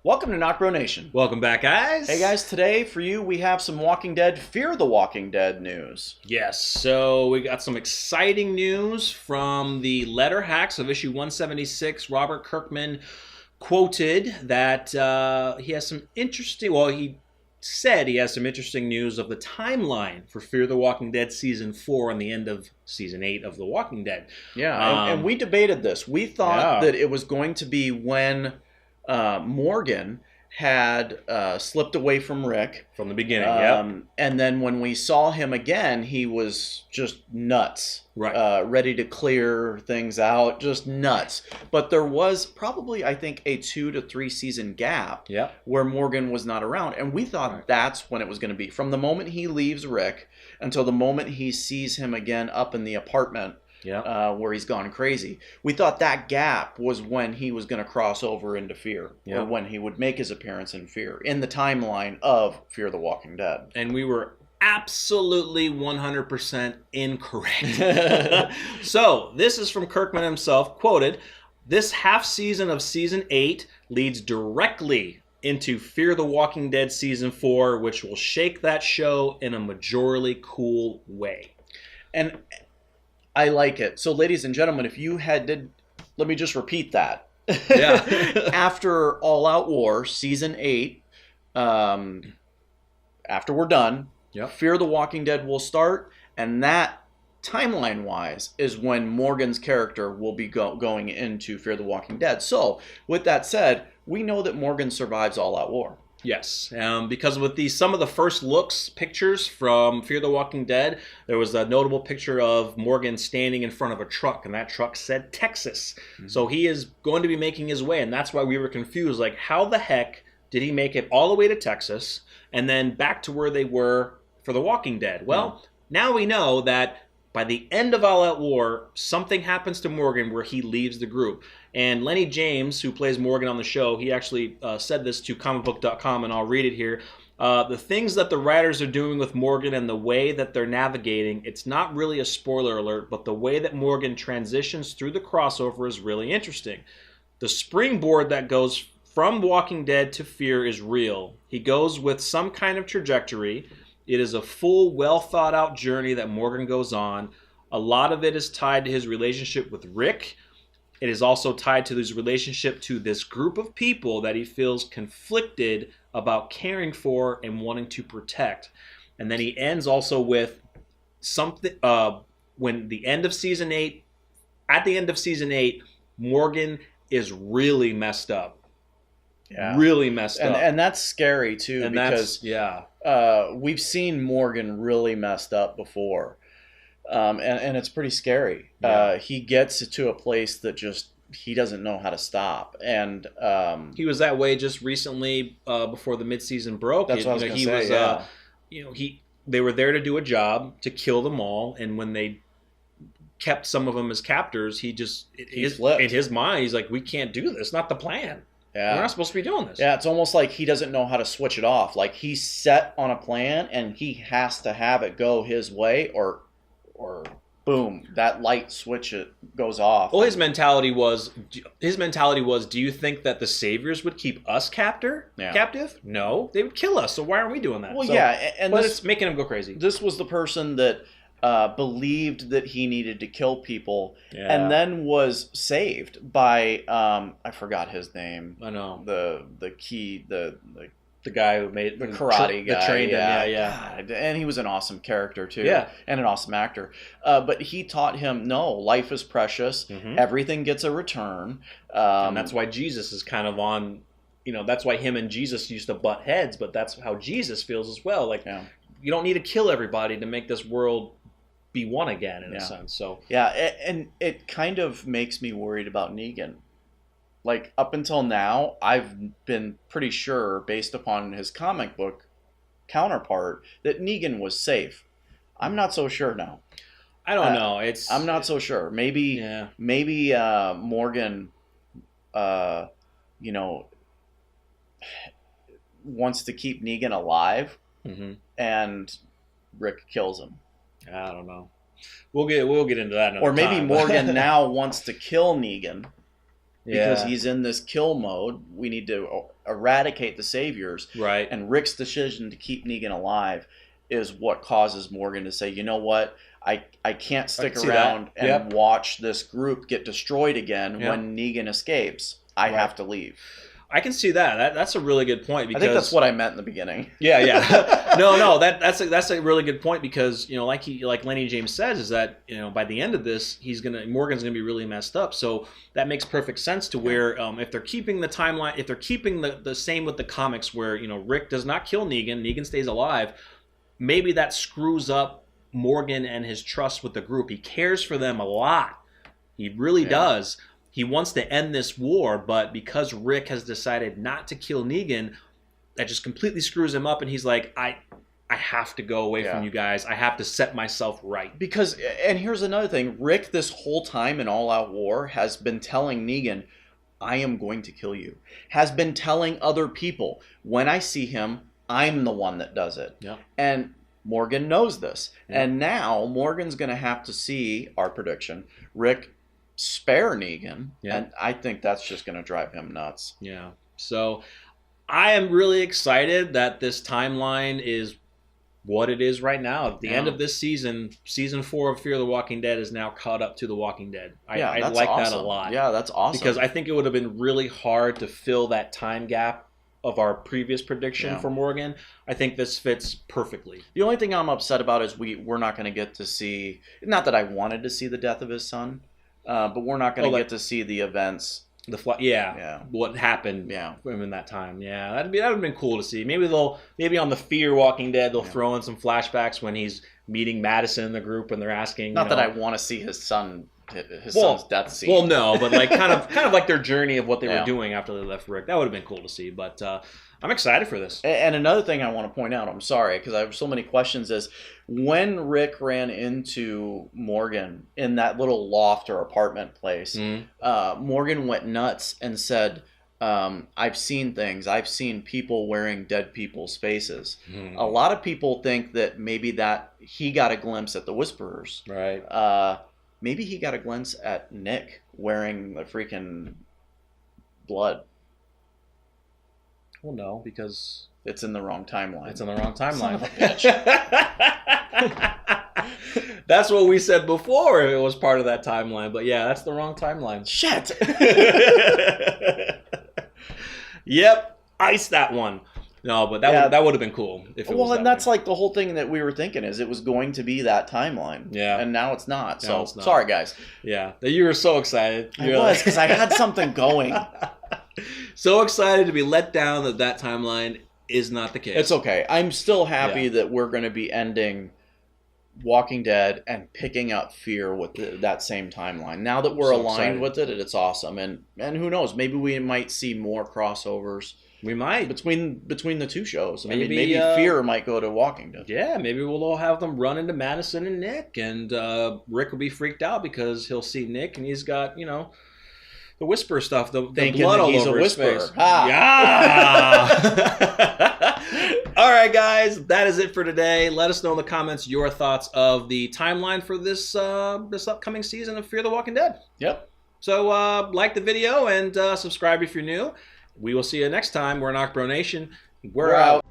Welcome to NocBro Nation. Welcome back, guys. Hey guys, today for you we have some Walking Dead, Fear the Walking Dead news. Yes, so we got some exciting news from the letter hacks of issue 176. Robert Kirkman quoted that he has some interesting, he said he has some interesting news of the timeline for Fear the Walking Dead Season 4 and the end of Season 8 of The Walking Dead. Yeah, and we debated this. We thought that it was going to be when Morgan had slipped away from Rick. From the beginning, And then when we saw him again, he was just nuts. Right. Ready to clear things out, just nuts. But there was probably, I think, a 2 to 3 season gap where Morgan was not around. And we thought that's when it was going to be. From the moment he leaves Rick until the moment he sees him again up in the apartment. Where he's gone crazy. We thought that gap was when he was going to cross over into Fear, or when he would make his appearance in Fear, in the timeline of Fear the Walking Dead. And we were absolutely 100% incorrect. So, this is from Kirkman himself, quoted, "This half season of Season 8 leads directly into Fear the Walking Dead Season 4, which will shake that show in a majorly cool way." And I like it. So, ladies and gentlemen, if you let me just repeat that. After All Out War, Season 8, after we're done, Fear the Walking Dead will start, and that, timeline-wise, is when Morgan's character will be going into Fear the Walking Dead. So, with that said, we know that Morgan survives All Out War. Yes, because with some of the first looks pictures from Fear the Walking Dead, there was a notable picture of Morgan standing in front of a truck, and that truck said Texas. Mm-hmm. So he is going to be making his way, and that's why we were confused. Like, how the heck did he make it all the way to Texas and then back to where they were for The Walking Dead? Well, now we know that by the end of All Out War, something happens to Morgan where he leaves the group. And Lenny James, who plays Morgan on the show, he actually said this to comicbook.com, and I'll read it here. The things that the writers are doing with Morgan and the way that they're navigating, it's not really a spoiler alert, but the way that Morgan transitions through the crossover is really interesting. The springboard that goes from Walking Dead to Fear is real. He goes with some kind of trajectory. It is a full, well-thought-out journey that Morgan goes on. A lot of it is tied to his relationship with Rick. It is also tied to his relationship to this group of people that he feels conflicted about caring for and wanting to protect. And then he ends also with something, when the end of Season 8, at the end of Season 8, Morgan is really messed up. Yeah. Really messed up. And that's scary, too, and because we've seen Morgan really messed up before. And it's pretty scary. He gets to a place that just he doesn't know how to stop. And he was that way just recently before the midseason broke. That's what I was going to say. They were there to do a job to kill them all, and when they kept some of them as captors, he flipped. In his mind, he's like, "We can't do this. Not the plan. We're not supposed to be doing this." Yeah, it's almost like he doesn't know how to switch it off. Like, he's set on a plan, and he has to have it go his way, or boom, that light switch goes off. Well, his mentality was, do you think that the Saviors would keep us captive? No, they would kill us. So why aren't we doing that? Well, but it's making him go crazy. This was the person that believed that he needed to kill people, and then was saved by I forgot his name. I know the guy who made the karate guy. That trained him, God. And he was an awesome character, too. And an awesome actor. But he taught him, no, life is precious. Mm-hmm. Everything gets a return. And that's why Jesus is kind of on, that's why him and Jesus used to butt heads, but that's how Jesus feels as well. Like, you don't need to kill everybody to make this world be one again, in a sense. So and it kind of makes me worried about Negan. Like, up until now, I've been pretty sure, based upon his comic book counterpart, that Negan was safe. I'm not so sure now. I don't know. I'm not so sure. Maybe Morgan, wants to keep Negan alive, and Rick kills him. I don't know. We'll get into that another time. Or maybe time. Morgan now wants to kill Negan. because he's in this kill mode. We need to eradicate the saviors. Right. And Rick's decision to keep Negan alive is what causes Morgan to say, you know what? I can't stick around and watch this group get destroyed again when Negan escapes. I have to leave. I can see that. That's a really good point. Because I think that's what I meant in the beginning. Yeah. No. That's a really good point because like Lenny James says is that by the end of this Morgan's gonna be really messed up. So that makes perfect sense to where if they're keeping the timeline, if they're keeping the same with the comics where Rick does not kill Negan, Negan stays alive. Maybe that screws up Morgan and his trust with the group. He cares for them a lot. He really does. He wants to end this war, but because Rick has decided not to kill Negan, that just completely screws him up, and he's like, I have to go away from you guys. I have to set myself right. Because, and here's another thing, Rick this whole time in All Out War has been telling Negan, I am going to kill you. Has been telling other people, when I see him, I'm the one that does it. Yeah. And Morgan knows this. Yeah. And now Morgan's going to have to see, our prediction, Rick spare Negan, and I think that's just going to drive him nuts. Yeah. So I am really excited that this timeline is what it is right now. At the end of this season 4 of Fear the Walking Dead is now caught up to The Walking Dead. I like that a lot. Yeah, that's awesome. Because I think it would have been really hard to fill that time gap of our previous prediction for Morgan. I think this fits perfectly. The only thing I'm upset about is we're not going to get to see, not that I wanted to see the death of his son, but we're not going to get to see the events. What happened in that time. Yeah, that would have been cool to see. Maybe on the Fear Walking Dead they'll throw in some flashbacks when he's meeting Madison in the group and they're asking. Not that I want to see his son's death scene. Well, no, but like kind of like their journey of what they were doing after they left Rick. That would have been cool to see. But I'm excited for this. And another thing I want to point out, I'm sorry because I have so many questions, is when Rick ran into Morgan in that little loft or apartment place, Morgan went nuts and said, I've seen things. I've seen people wearing dead people's faces. A lot of people think that maybe that he got a glimpse at the Whisperers. Right. Maybe he got a glimpse at Nick wearing the freaking blood. Well, no, because it's in the wrong timeline. It's in the wrong timeline. Son of a bitch. That's what we said before. It was part of that timeline, but yeah, that's the wrong timeline. Shit. Yep, ice that one. No, but that would have been cool if it was. Well, and that's like the whole thing that we were thinking is it was going to be that timeline. Yeah. And now it's not. So sorry, guys. Yeah, you were so excited. I was because I had something going. So excited to be let down that timeline is not the case. It's okay. I'm still happy that we're going to be ending Walking Dead and picking up Fear with that same timeline. Now that we're aligned with it, it's awesome. And who knows? Maybe we might see more crossovers. We might between the two shows. Maybe Fear might go to Walking Dead. Yeah, maybe we'll all have them run into Madison and Nick, and Rick will be freaked out because he'll see Nick and he's got the whisper stuff, the blood all over his face. Yeah. All right, guys, that is it for today. Let us know in the comments your thoughts of the timeline for this upcoming season of Fear the Walking Dead. Yep. So like the video and subscribe if you're new. We will see you next time. We're NocBro Nation. We're out.